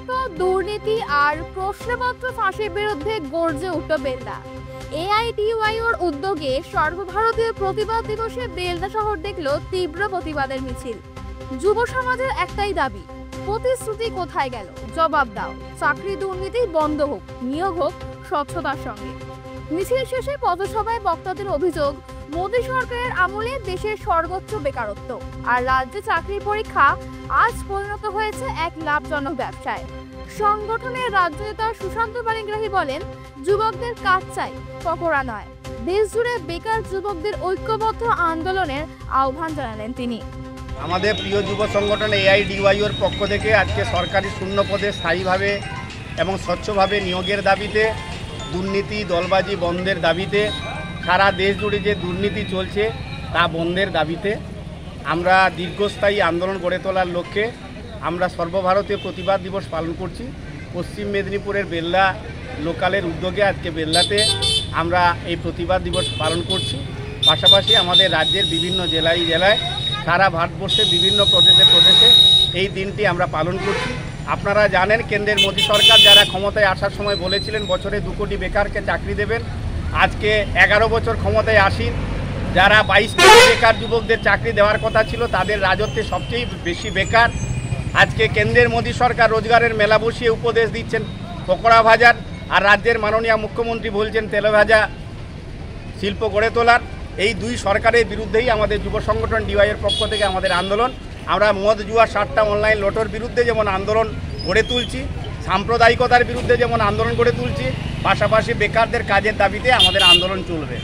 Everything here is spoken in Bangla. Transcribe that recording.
বেকারত্ব, দুর্নীতি আর প্রশ্নপত্র ফাঁসের বিরুদ্ধে গর্জে উঠল বেলদা। এআইডিওয়াইওর উদ্যোগে সর্বভারতীয় প্রতিবাদ দিবসে বেলদা শহর দেখল তীব্র প্রতিবাদের মিছিল। যুব সমাজের একটাই দাবি, প্রতিশ্রুতি কোথায় গেল, জবাব দাও। চাকরি দুর্নীতি বন্ধ হোক, নিয়োগ হোক স্বচ্ছতার সঙ্গে। মিছিল শেষে পথসভায় বক্তাদের অভিযোগ, মোদী সরকারের আমলে দেশের সর্বোচ্চ বেকারত্ব আর রাজ্যে চাকরির পরীক্ষা আজ পরিণত হয়েছে এক লাভজনক ব্যবসায়। সংগঠনের রাজ্য নেতা সুশান্ত পানিগ্রাহী বলেন, যুবকদের কাজ চাই, পকোড়া নয়। দেশ জুড়ে বেকার যুবকদের ঐক্যবদ্ধ আন্দোলনের আহ্বান জানালেন তিনি। আমাদের প্রিয় যুব সংগঠন এআইডিওয়াইওর পক্ষ থেকে আজকে সরকারি শূন্য পদে স্থায়ীভাবে এবং স্বচ্ছভাবে নিয়োগের দাবিতে, দুর্নীতি দলবাজি বন্ধের দাবিতে, সারা দেশ জুড়ে যে দুর্নীতি চলছে তা বন্ধের দাবিতে আমরা দীর্ঘস্থায়ী আন্দোলন গড়ে তোলার লক্ষ্যে আমরা সর্বভারতীয় প্রতিবাদ দিবস পালন করছি। পশ্চিম মেদিনীপুরের বেলদা লোকালের উদ্যোগে আজকে বেলদাতে আমরা এই প্রতিবাদ দিবস পালন করছি। পাশাপাশি আমাদের রাজ্যের বিভিন্ন জেলায় সারা ভারতবর্ষে বিভিন্ন প্রদেশে এই দিনটি আমরা পালন করছি। আপনারা জানেন, কেন্দ্রের মোদী সরকার যারা ক্ষমতায় আসার সময় বলেছিলেন বছরে 2 কোটি বেকারকে চাকরি দেবেন, আজকে 11 বছর ক্ষমতায় আসেন, যারা 22 কোটি বেকার যুবকদের চাকরি দেওয়ার কথা ছিল তাদের রাজত্বে সবচেয়ে বেশি বেকার। আজকে কেন্দ্রের মোদী সরকার রোজগারের মেলা বসিয়ে উপদেশ দিচ্ছেন পকোড়া ভাজার, আর রাজ্যের মাননীয় মুখ্যমন্ত্রী বলছেন তেলে ভাজা শিল্প গড়ে তোলার। এই দুই সরকারের বিরুদ্ধেই আমাদের যুব সংগঠন ডিওয়াইয়ের পক্ষ থেকে আমাদের আন্দোলন। আমরা মদ জুয়া সাট্টা অনলাইন লটোর বিরুদ্ধে যেমন আন্দোলন গড়ে তুলছি, সাম্প্রদায়িকতার বিরুদ্ধে যেমন আন্দোলন গড়ে তুলছি, পাশাপাশি বেকারদের কাজের দাবিতে আমাদের আন্দোলন চলবে।